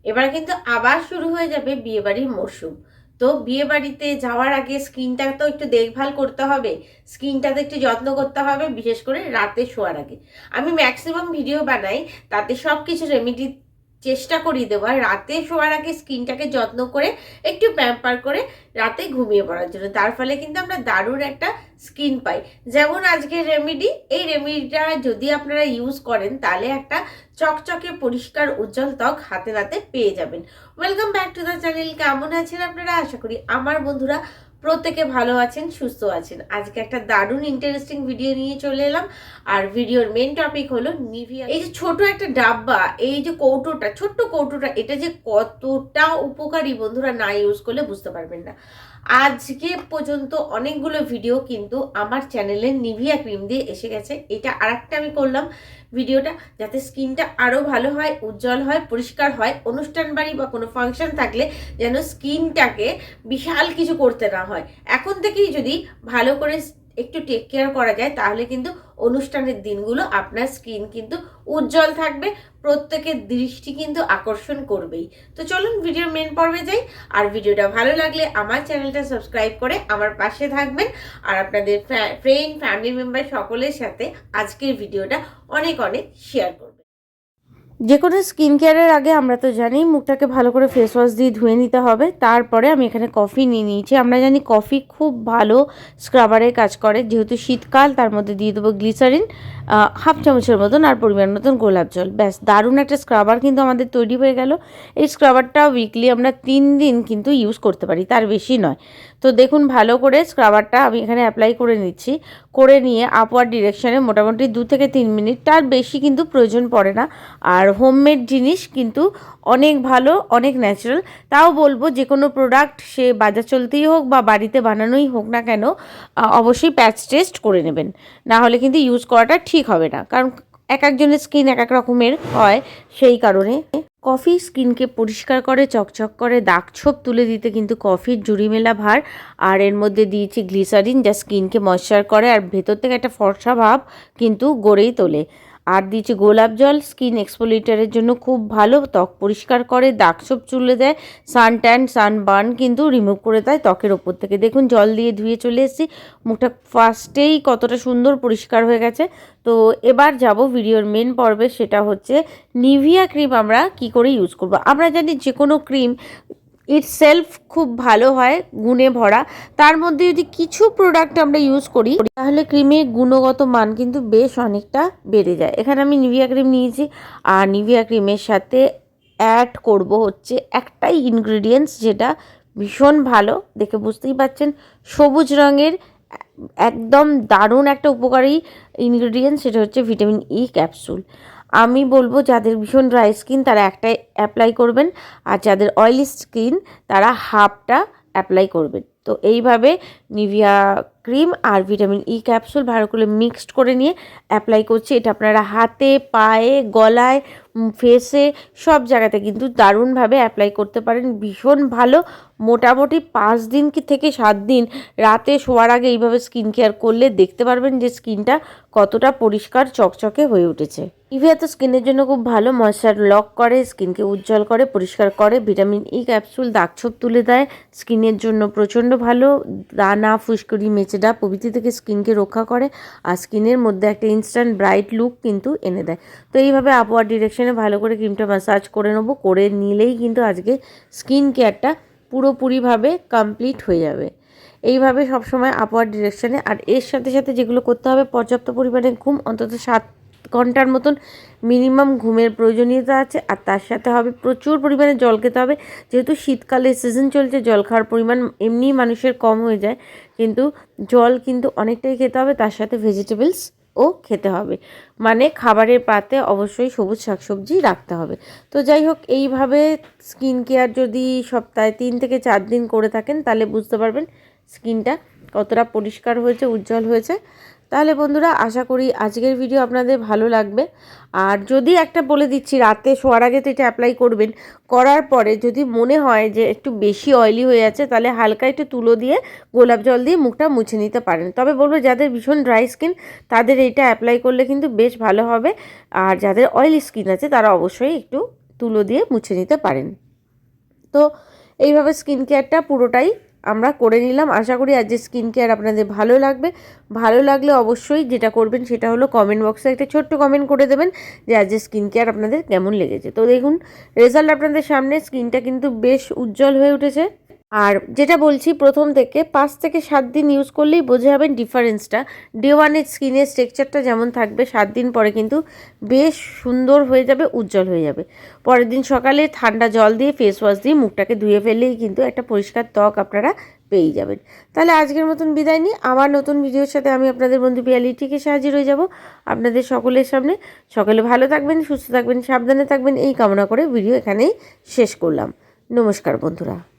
এবার কিন্তু আবার শুরু হয়ে যাবে বিয়েবাড়ির মরশুম। তো বিয়ে বাড়িতে যাওয়ার আগে স্কিনটা তো একটু দেখভাল করতে হবে, স্কিনটাতে একটু যত্ন করতে হবে, বিশেষ করে রাতে শোয়ার আগে। আমি ম্যাক্সিমাম ভিডিও বানাই, তাতে সব কিছু রেমেডি চেষ্টা করি দেওয়ার, রাতে শোয়ার আগে স্কিনটাকে যত্ন করে একটু প্যাম্পার করে রাতে ঘুমিয়ে পড়ার জন্য। তার ফলে কিন্তু আমরা দারুণ একটা স্কিন পাই। যেমন আজকের রেমেডি, এই রেমেডিটা যদি আপনারা ইউজ করেন তাহলে একটা চকচকে পরিষ্কার উজ্জ্বল ত্বক হাতে নাতে পেয়ে যাবেন। Welcome back to the channel. কেমন আছেন আপনারা? আশা করি আমার বন্ধুরা প্রত্যেকে ভালো আছেন, সুস্থ আছেন। আজকে একটা দারুণ ইন্টারেস্টিং ভিডিও নিয়ে চলে এলাম। আর ভিডিওর মেন টপিক হলো নিভিয়া। এই যে ছোট একটা ডাব্বা, এই যে কৌটোটা, ছোট্ট কৌটোটা, এটা যে কতটা উপকারী বন্ধুরা, না ইউজ করলে বুঝতে পারবেন না। আজকে পর্যন্ত অনেকগুলো ভিডিও কিন্তু আমার চ্যানেলে নিভিয়া ক্রিম দিয়ে এসে গেছে। এটা আরেকটা আমি করলাম ভিডিওটা, যাতে স্কিনটা আরো ভালো হয়, উজ্জ্বল হয়, পরিষ্কার হয়। অনুষ্ঠান বাড়ি বা কোনো ফাংশন থাকলে যেন স্কিনটাকে বিশাল কিছু করতে না হয়। এখন থেকেই যদি ভালো করে একটু টেক কেয়ার করা যায়, তাহলে কিন্তু অনুষ্ঠানের দিনগুলো আপনার স্কিন কিন্তু উজ্জ্বল থাকবে, প্রত্যেকের দৃষ্টি কিন্তু আকর্ষণ করবেই। তো চলুন ভিডিওর মেন পর্বে যাই। আর ভিডিওটা ভালো লাগলে আমার চ্যানেলটা সাবস্ক্রাইব করে আমার পাশে থাকবেন। আর আপনাদের ফ্রেন্ড, ফ্যামিলি মেম্বার সকলের সাথে আজকের ভিডিওটা অনেক অনেক শেয়ার করবেন। যে কোনো স্কিন কেয়ারের আগে আমরা তো জানি মুখটাকে ভালো করে ফেস ওয়াশ দিয়ে ধুয়ে নিতে হবে। তারপরে আমি এখানে কফি নিয়ে নিয়েছি। আমরা জানি কফি খুব ভালো স্ক্রাবারের কাজ করে। যেহেতু শীতকাল, তার মধ্যে দিয়ে দেবো গ্লিসারিন হাফ চামচের মতন, আর পরিমাণ মতন গোলাপ জল। ব্যাস, দারুণ একটা স্ক্রাবার কিন্তু আমাদের তৈরি হয়ে গেল। এই স্ক্রাবারটা উইকলি আমরা 3 দিন কিন্তু ইউজ করতে পারি, তার বেশি নয়। তো দেখুন, ভালো করে স্ক্রাবারটা আমি এখানে অ্যাপ্লাই করে নিচ্ছি। করে নিয়ে আপওয়ার্ড ডিরেকশনে মোটামুটি 2 থেকে 3 মিনিট, তার বেশি কিন্তু প্রয়োজন পড়ে না। আর হোমমেড জিনিস কিন্তু অনেক ভালো, অনেক ন্যাচারাল। তাও বলবো, যে কোনো প্রোডাক্ট সে বাজার চলতেই হোক বা বাড়িতে বানানোই হোক না কেন, অবশ্যই প্যাচ টেস্ট করে নেবেন। না হলে কিন্তু ইউজ করাটা ঠিক হবে না, কারণ এক একজনের স্কিন এক এক রকমের হয়। সেই কারণে কফি স্কিনকে পরিষ্কার করে, চকচক করে, দাগ ছোপ তুলে দিতে কিন্তু কফির জুড়ি মেলা ভার। আর এর মধ্যে দিয়েছি গ্লিসারিন, যা স্কিনকে ময়েশ্চার করে আর ভেতর থেকে একটা ফর্সা ভাব কিন্তু গড়েই তোলে। আর দিয়েছি গোলাপ জল, স্কিন এক্সফোলিয়েটারের জন্য খুব ভালো, ত্বক পরিষ্কার করে, দাগ ছোপ তুলে দেয়, সান ট্যান, সানবার্ন কিন্তু রিমুভ করে দেয় ত্বকের ওপর থেকে। দেখুন, জল দিয়ে ধুয়ে চলে এসেছি, মুখটা ফার্স্টেই কতটা সুন্দর পরিষ্কার হয়ে গেছে। তো এবার যাব ভিডিওর মেন পর্বে, সেটা হচ্ছে নিভিয়া ক্রিম আমরা কি করে ইউজ করব। আমরা জানি যে কোনো ক্রিম ইটসেলফ খুব ভালো হয়, গুণে ভরা। তার মধ্যে যদি কিছু প্রোডাক্ট আমরা ইউজ করি, তাহলে ক্রিমের গুণগত মান কিন্তু বেশ অনেকটা বেড়ে যায়। এখানে আমি নিভিয়া ক্রিম নিয়েছি, আর নিভিয়া ক্রিমের সাথে অ্যাড করব হচ্ছে একটাই ইনগ্রিডিয়েন্টস, যেটা ভীষণ ভালো, দেখে বুঝতেই পাচ্ছেন, সবুজ রঙের একদম দারুণ একটা উপকারী ইনগ্রিডিয়েন্টস, সেটা হচ্ছে ভিটামিন ই ক্যাপসুল। আমি বলবো, যাদের ভীষণ ড্রাই স্কিন তারা একটাই অ্যাপ্লাই করবেন, আর যাদের অয়েলি স্কিন তারা হাফটা অ্যাপ্লাই করবেন। তো এইভাবে নিভিয়া ক্রিম আর ভিটামিন ই ক্যাপসুল ভালো করে মিক্সড করে নিয়ে অ্যাপ্লাই করছি। এটা আপনারা হাতে, পায়ে, গলায়, ফেসে, সব জায়গাতে কিন্তু দারুণভাবে অ্যাপ্লাই করতে পারেন। ভীষণ ভালো। মোটামুটি 5 দিন থেকে 7 দিন রাতে শোয়ার আগে এইভাবে স্কিন কেয়ার করলে দেখতে পারবেন যে স্কিনটা কতটা পরিষ্কার চকচকে হয়ে উঠেছে। নিভিয়া তো স্কিনের জন্য খুব ভালো, ময়েশ্চার লক করে, স্কিনকে উজ্জ্বল করে, পরিষ্কার করে। ভিটামিন ই ক্যাপসুল দাগছোপ তুলে দেয়, স্কিনের জন্য প্রচণ্ড ভালো। দানা, ফুসকুড়ি, মেচেডা প্রভৃতি থেকে স্কিনকে রক্ষা করে, আর স্কিনের মধ্যে একটা ইনস্ট্যান্ট ব্রাইট লুক কিন্তু এনে দেয়। তো এইভাবে আপওয়ার্ড ডিরেকশনে ভালো করে ক্রিমটা ম্যাসাজ করে নেবো। করে নিলেই কিন্তু আজকে স্কিন কেয়ারটা পুরোপুরিভাবে কমপ্লিট হয়ে যাবে। এইভাবে সবসময় আপওয়ার্ড ডিরেকশনে। আর এর সাথে সাথে যেগুলো করতে হবে, পর্যাপ্ত পরিমাণে ঘুম, অন্তত 7 ঘন্টার মতন মিনিমাম ঘুমের প্রয়োজনীয়তা আছে। আর তার সাথে হবে প্রচুর পরিমাণে জল খেতে হবে। যেহেতু শীতকালের সিজন চলছে, জল খাওয়ার পরিমাণ এমনিই মানুষের কম হয়ে যায়, কিন্তু জল কিন্তু অনেকটাই খেতে হবে। তার সাথে ভেজিটেবলস ও খেতে হবে, মানে খাবারের পাতে অবশ্যই সবুজ শাকসবজি রাখতে হবে। তো যাই হোক, এইভাবে স্কিন কেয়ার যদি সপ্তাহে 3 থেকে 4 দিন করে থাকেন, তাহলে বুঝতে পারবেন স্কিনটা কতটা পরিষ্কার হয়েছে, উজ্জ্বল হয়েছে। তাহলে বন্ধুরা, আশা করি আজকের ভিডিও আপনাদের ভালো লাগবে। আর যদি একটা বলে দিচ্ছি, রাতে শোয়ার আগে তো এটা অ্যাপ্লাই করবেন। করার পরে যদি মনে হয় যে একটু বেশি অয়েলি হয়ে যাচ্ছে, তাহলে হালকা একটু তুলো দিয়ে, গোলাপ জল দিয়ে মুখটা মুছে নিতে পারেন। তবে বলবো, যাদের ভীষণ ড্রাই স্কিন তাদের এইটা অ্যাপ্লাই করলে কিন্তু বেশ ভালো হবে। আর যাদের অয়েলি স্কিন আছে তারা অবশ্যই একটু তুলো দিয়ে মুছে নিতে পারেন। তো এইভাবে স্কিন কেয়ারটা পুরোটাই আমরা করে নিলাম। আশা করি আজকের স্কিন কেয়ার আপনাদের ভালো লাগবে। ভালো লাগলে অবশ্যই যেটা করবেন সেটা হলো কমেন্ট বক্সে একটা ছোট্ট কমেন্ট করে দেবেন যে আজকের স্কিন কেয়ার আপনাদের কেমন লেগেছে। তো দেখুন রেজাল্ট আপনাদের সামনে, স্কিনটা কিন্তু বেশ উজ্জ্বল হয়ে উঠেছে। আর যেটা বলছি, প্রথম থেকে 5 থেকে 7 দিন ইউজ করলেই বোঝা যাবেন ডিফারেন্সটা। ডে ওয়ানের স্কিনের স্ট্রাকচারটা যেমন থাকবে 7 দিন পরে কিন্তু বেশ সুন্দর হয়ে যাবে, উজ্জ্বল হয়ে যাবে। পরের দিন সকালে ঠান্ডা জল দিয়ে ফেস ওয়াশ দিয়ে মুখটাকে ধুয়ে ফেললেই কিন্তু একটা পরিষ্কার ত্বক আপনারা পেয়ে যাবেন। তাহলে আজকের মতন বিদায় নিই, আবার নতুন ভিডিওর সাথে আমি আপনাদের বন্ধু পিয়ালি ঠিক এসে হাজির হয়ে যাব আপনাদের সকলের সামনে। সকলে ভালো থাকবেন, সুস্থ থাকবেন, সাবধানে থাকবেন এই কামনা করে ভিডিও এখানেই শেষ করলাম। নমস্কার বন্ধুরা।